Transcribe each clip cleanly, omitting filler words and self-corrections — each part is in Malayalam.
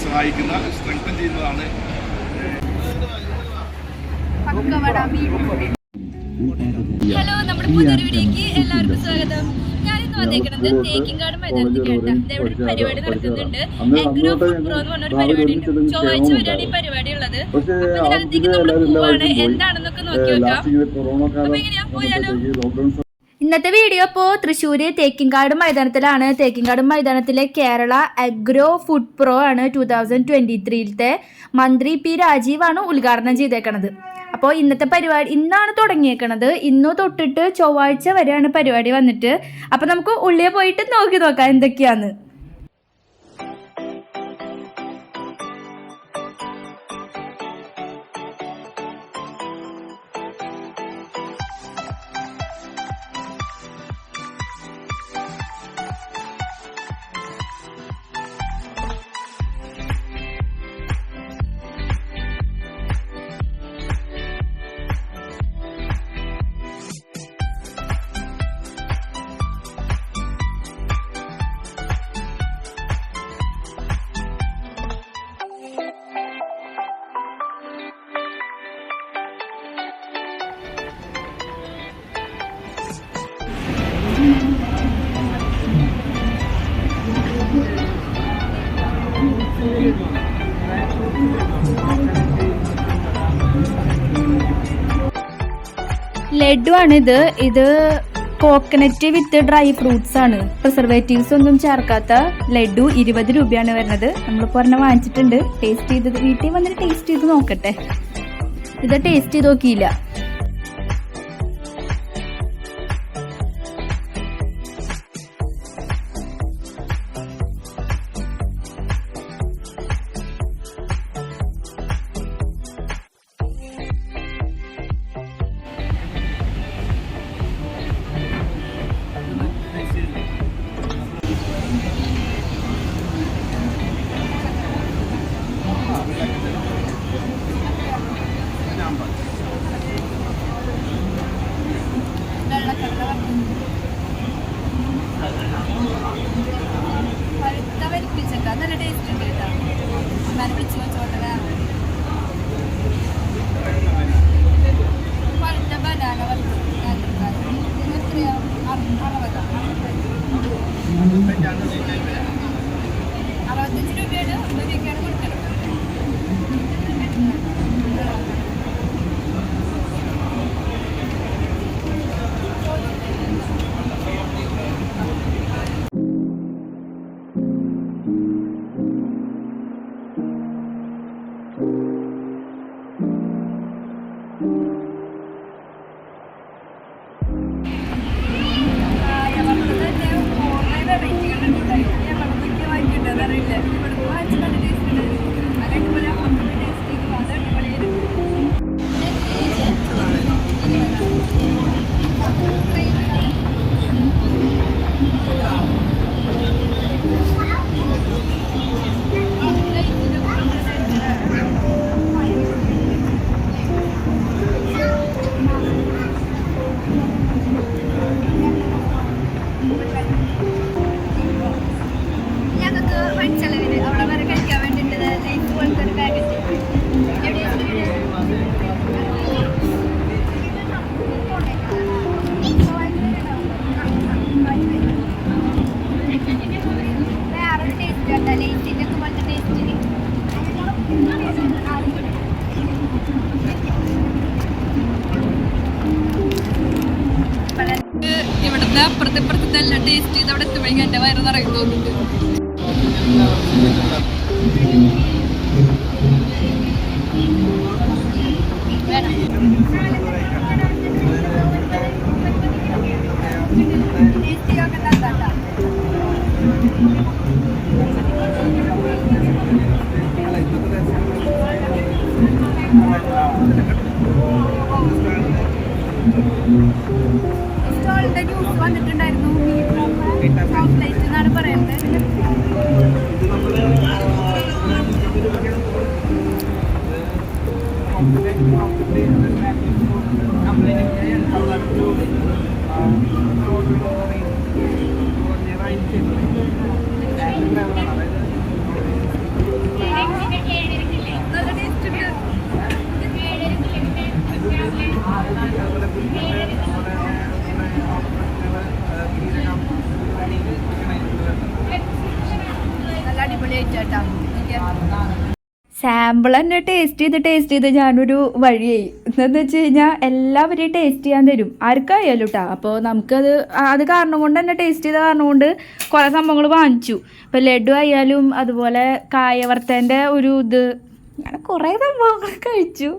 സഹായിക്കുന്ന സ്ട്രെങ്തൻ ചെയ്യുന്നതാണ്. ഹലോ, നമ്മുടെ പുതിയൊരു വീഡിയോക്ക് എല്ലാവർക്കും സ്വാഗതം. ഞാനിന്ന് വന്നേക്കുന്നത് തേക്കിൻകാട് മൈതാനത്തിലാണ്. ഇവിടെ ഒരു പരിപാടി നടക്കുന്നുണ്ട്. അഗ്രോ ഫുഡ്പ്രോ എന്ന് പറഞ്ഞൊരു പരിപാടി ഉണ്ട്. ചൊവ്വാഴ്ച വരെയാണ് ഈ പരിപാടി ഉള്ളത്. അപ്പൊ ഇതിനകത്തേക്ക് നമ്മൾ പോവാണ്. എന്താണെന്നൊക്കെ നോക്കി വെക്കാം. അപ്പൊ എങ്ങനെയാ പോയാലോ? ഇന്നത്തെ വീഡിയോ ഇപ്പോൾ തൃശ്ശൂർ തേക്കിൻകാട് മൈതാനത്തിലാണ്. തേക്കിൻകാട് മൈതാനത്തിലെ കേരള അഗ്രോ ഫുഡ് പ്രോ ആണ് 2023 മന്ത്രി പി രാജീവാണ് ഉദ്ഘാടനം ചെയ്തേക്കണത്. അപ്പോൾ ഇന്നത്തെ പരിപാടി ഇന്നാണ് തുടങ്ങിയേക്കണത്. ഇന്നു തൊട്ടിട്ട് ചൊവ്വാഴ്ച വരെയാണ് പരിപാടി വന്നിട്ട്. അപ്പോൾ നമുക്ക് ഉള്ളിൽ പോയിട്ട് നോക്കാം എന്തൊക്കെയാന്ന്. ലഡു ആണിത്. ഇത് കോക്കനറ്റ് വിത്ത് ഡ്രൈ ഫ്രൂട്ട്സ് ആണ്. പ്രിസർവേറ്റീവ്സ് ഒന്നും ചേർക്കാത്ത ലഡു 20 രൂപയാണ് വരുന്നത്. നമ്മളിപ്പോൾ ഒരെണ്ണം വാങ്ങിച്ചിട്ടുണ്ട്. ടേസ്റ്റ് ചെയ്ത് വീട്ടിൽ വന്നിട്ട് ടേസ്റ്റ് ചെയ്ത് നോക്കട്ടെ. ഇത് ടേസ്റ്റ് ചെയ്ത് നോക്കിയില്ല. നല്ല ടേസ്റ്റ് ഉണ്ട് കേട്ടോ. ഞാൻ വിളിച്ചു വെച്ചോട്ടെ. പഴുത്ത ബനാന എത്രയാ? 65 രൂപയാണ്. 1 രൂപയ്ക്കാണ് കൊടുക്കുന്നത്. ഇവിടുത്തെ അപ്പുറത്തെ എല്ലാം ടേസ്റ്റ് ചെയ്ത് അവിടെ എത്തുമ്പോഴേക്കും എൻ്റെ വയറ് നിറയും തോന്നുന്നുണ്ട്. സ്റ്റോളിന്റെ ജ്യൂസ് വന്നിട്ടുണ്ടായിരുന്നു. ചോക്ലേറ്റ് എന്നാണ് പറയുന്നത്. അടിപൊളിയായിട്ടാ. സാമ്പിൾ തന്നെ ടേസ്റ്റ് ചെയ്ത് ഞാനൊരു വഴിയായി. എന്താണെന്ന് വെച്ച് കഴിഞ്ഞാൽ എല്ലാവരെയും ടേസ്റ്റ് ചെയ്യാൻ തരും, ആർക്കായാലും കേട്ടോ. അപ്പോൾ നമുക്കത് അത് കാരണം കൊണ്ട് തന്നെ ടേസ്റ്റ് ചെയ്ത കാരണം കൊണ്ട് കുറേ സംഭവങ്ങൾ വാങ്ങിച്ചു. ഇപ്പോൾ ലഡു ആയാലും അതുപോലെ കായവർത്തേൻ്റെ ഒരു ഇത്, അങ്ങനെ കുറേ സംഭവങ്ങൾ കഴിച്ചു.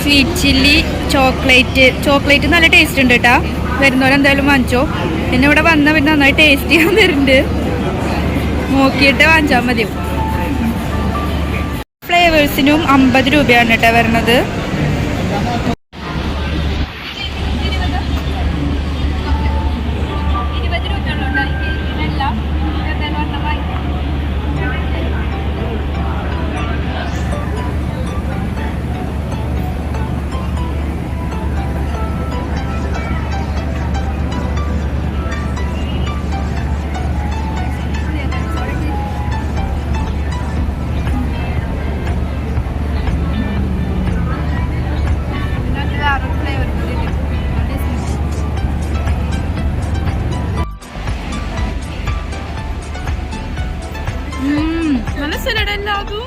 സ്വീറ്റ് ചില്ലി ചോക്ലേറ്റ് നല്ല ടേസ്റ്റ് ഉണ്ട് കേട്ടോ. വരുന്നവരെന്തായാലും വാങ്ങിച്ചോ. പിന്നെ ഇവിടെ വന്നാൽ പിന്നെ നന്നായി ടേസ്റ്റ് ചെയ്യാൻ തരുന്നുണ്ട്, നോക്കിയിട്ട് വാങ്ങിച്ചാൽ മതി. ഫ്ലേവേഴ്സിനും 50 രൂപയാണ് കേട്ടോ വരുന്നത്. നല്ല സലാഡല്ല അതും.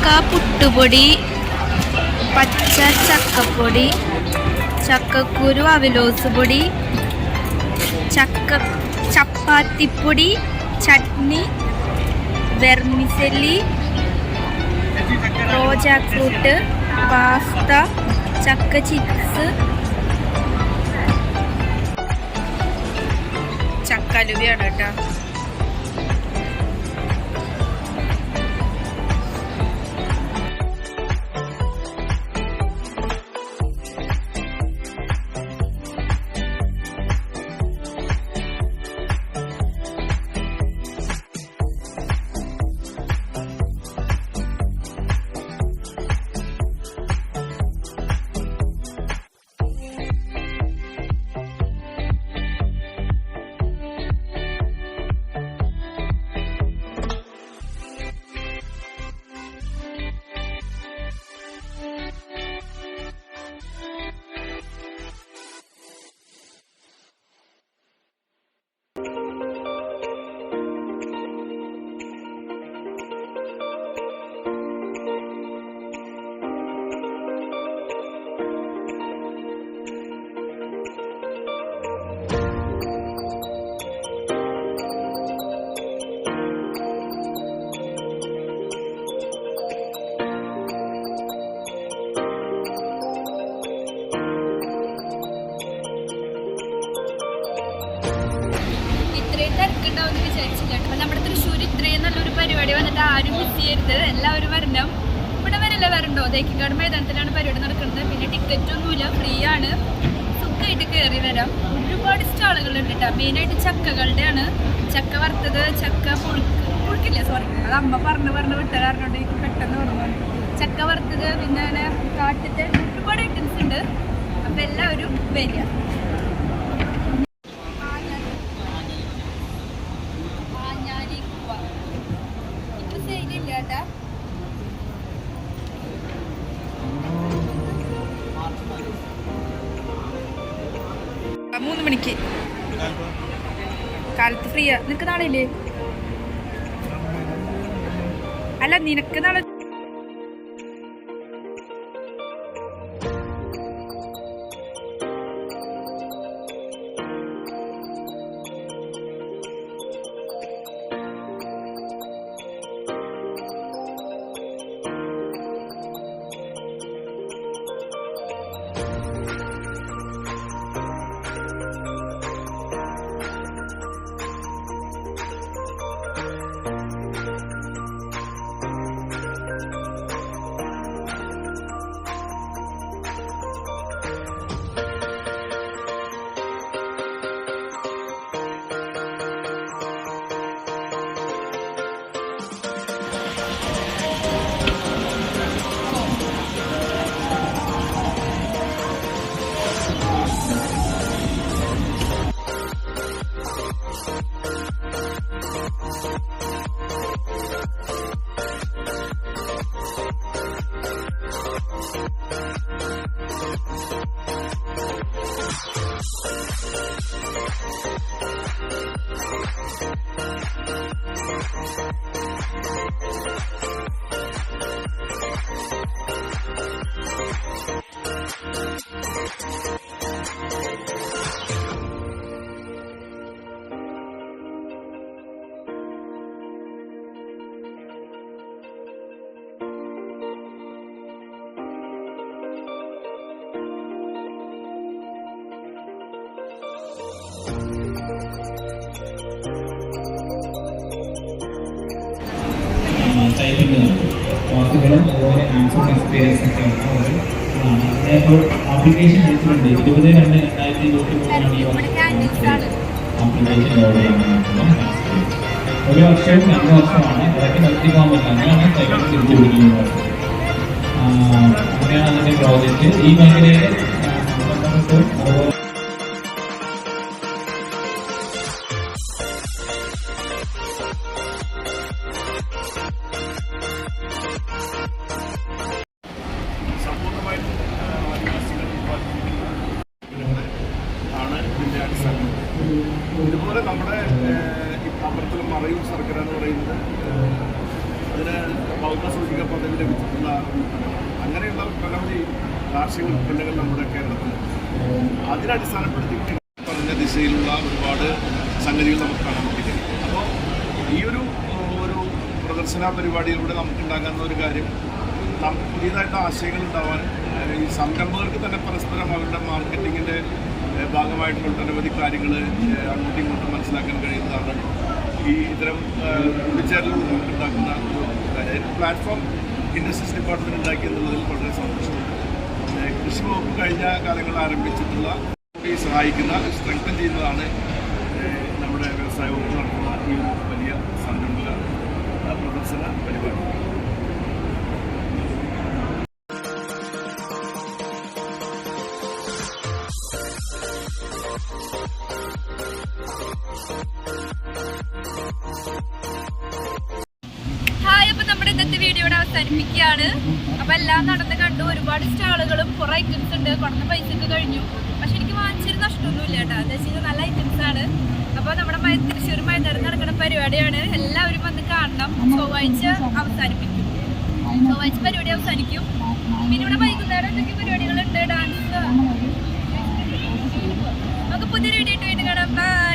ചക്ക പുട്ടുപൊടി, പച്ച ചക്കപ്പൊടി, ചക്കക്കുരു അവലോസ് പൊടി, ചപ്പാത്തിപ്പൊടി, chutney, vermicelli, raw jackfruit, pasta, ചക്ക ചിപ്സ്, ചക്കലുവിയാണ് കേട്ടോ. തിരക്കുണ്ടാവും വിചാരിച്ചില്ല. അപ്പം നമ്മുടെ തൃശ്ശൂർ ഇത്രയും നല്ലൊരു പരിപാടി വന്നിട്ട് ആരും മിസ് ചെയ്യരുത്, എല്ലാവരും വരണം. ഇവിടെ വരല്ല വരണ്ടോ, തേക്കിൻകാട് മൈതാനത്തിലാണ് പരിപാടി നടക്കുന്നത്. പിന്നെ ടിക്കറ്റൊന്നുമില്ല, ഫ്രീ ആണ്, സുഖമായിട്ട് കയറി വരാം. ഒരുപാട് സ്റ്റാളുകളുണ്ട് കേട്ടോ. മെയിനായിട്ട് ചക്കകളുടെയാണ്. ചക്ക വറുത്തത്, ചക്ക പുഴുക്കില്ല, സോറി, അത് അമ്മ പറഞ്ഞ് വിട്ട കാരണം എനിക്ക് പെട്ടെന്ന് പറഞ്ഞു. ചക്ക വറുത്തത്, പിന്നെ അങ്ങനെ കാട്ടിത്തെ ഒരുപാട് ഐറ്റംസ് ഉണ്ട്. അപ്പം എല്ലാവരും വരിക. മൂന്ന് മണിക്ക് കാലത്ത് ഫ്രീയാ. നിനക്ക് നാളെ ഇല്ലേ? അല്ല, നിനക്ക് നാളെ ടൈപ്പിംഗ് വാക്കുകളും അതുപോലെ ആൻസർ എക്സ്പീരിയൻസ് ഒക്കെ ഉള്ളത്. അപ്പോൾ ആപ്ലിക്കേഷൻ അയച്ചിട്ടുണ്ട് 20/2/2023 ഈ ആപ്ലിക്കേഷൻ ലോഡ് ചെയ്യാൻ. ഒരു വർഷവും 2 വർഷമാണ് ഇടയ്ക്ക് നിർത്തി പോകാൻ പറ്റില്ല. അങ്ങനെയാണ് ടൈപ്പിംഗ് തിരിച്ചു പിടിക്കുന്നത്. അങ്ങനെയാണ് അതിൻ്റെ പ്രോജക്റ്റ്. ഈ മേഖലയിൽ അതുപോലെ ഇതുപോലെ നമ്മുടെ അമ്പലത്തിൽ മറയൂർ സർക്കാർ എന്ന് പറയുന്നത് അതിന് പൗര സൂചിക പദവി ലഭിച്ചിട്ടുള്ള അങ്ങനെയുള്ള ഒട്ടനവധി കാർഷിക ഉൽപ്പന്നങ്ങൾ നമ്മുടെ കേരളത്തിൽ അതിനടിസ്ഥാനപ്പെടുത്തി പറഞ്ഞ ദിശയിലുള്ള ഒരുപാട് സംഗതികൾ നമുക്ക് കാണാൻ പറ്റും. അപ്പോൾ ഈ ഒരു പ്രദർശന പരിപാടിയിലൂടെ നമുക്കുണ്ടാകുന്ന ഒരു കാര്യം, നമുക്ക് പുതിയതായിട്ട് ആശയങ്ങൾ ഉണ്ടാവാൻ ഈ സംരംഭകർക്ക് തന്നെ പരസ്പരം അവരുടെ മാർക്കറ്റിങ്ങിൻ്റെ ഭാഗമായിട്ടുള്ള ഒട്ടനവധി കാര്യങ്ങൾ അങ്ങോട്ടും ഇങ്ങോട്ടും മനസ്സിലാക്കാൻ കഴിയുന്നതാണ് ഈ ഇത്തരം കൂടിച്ചേരലുകൾ നമുക്കുണ്ടാക്കുന്ന ഒരു കാര്യം. പ്ലാറ്റ്ഫോം ഇൻഡസ്ട്രീസ് ഡിപ്പാർട്ട്മെൻറ്റ് ഉണ്ടാക്കിയെന്നുള്ളതിൽ വളരെ സന്തോഷമുണ്ട്. കൃഷി വകുപ്പ് കഴിഞ്ഞ കാലങ്ങളിൽ ആരംഭിച്ചിട്ടുള്ള സഹായിക്കുന്ന സ്ട്രെങ്തൻ ചെയ്യുന്നതാണ് നമ്മുടെ വ്യവസായ വകുപ്പ് നടത്തുന്ന ഈ വലിയ സംരംഭക പ്രദർശന പരിപാടി. ഹായ്, അപ്പൊ നമ്മുടെ ഇന്നത്തെ വീഡിയോയുടെ അവസാനിപ്പിക്കുകയാണ്. അപ്പൊ എല്ലാം നടന്ന് കണ്ടു. ഒരുപാട് സ്റ്റാളുകളും കുറെ ഐറ്റംസ് ഉണ്ട്. കുറഞ്ഞ പൈസക്ക് കഴിഞ്ഞു. പക്ഷെ എനിക്ക് വാങ്ങിച്ചൊരു നഷ്ടമൊന്നുമില്ല കേട്ടോ. എന്താ വെച്ചാൽ നല്ല ഐറ്റംസ് ആണ്. അപ്പൊ നമ്മുടെ തൃശ്ശൂർ മൈതാനം നടക്കുന്ന പരിപാടിയാണ്. എല്ലാവരും വന്ന് കാണണം. ചൊവ്വാഴ്ച അവസാനിപ്പിക്കും. ചൊവ്വാഴ്ച പരിപാടി അവസാനിക്കും. പിന്നെ ഇവിടെ വൈകുന്നേരം എന്തൊക്കെ പരിപാടികളുണ്ട്, ഡാൻസ്. നമുക്ക് പുതിയ വീഡിയോ ആയിട്ട് വീണ്ടും കാണാം. ബൈ.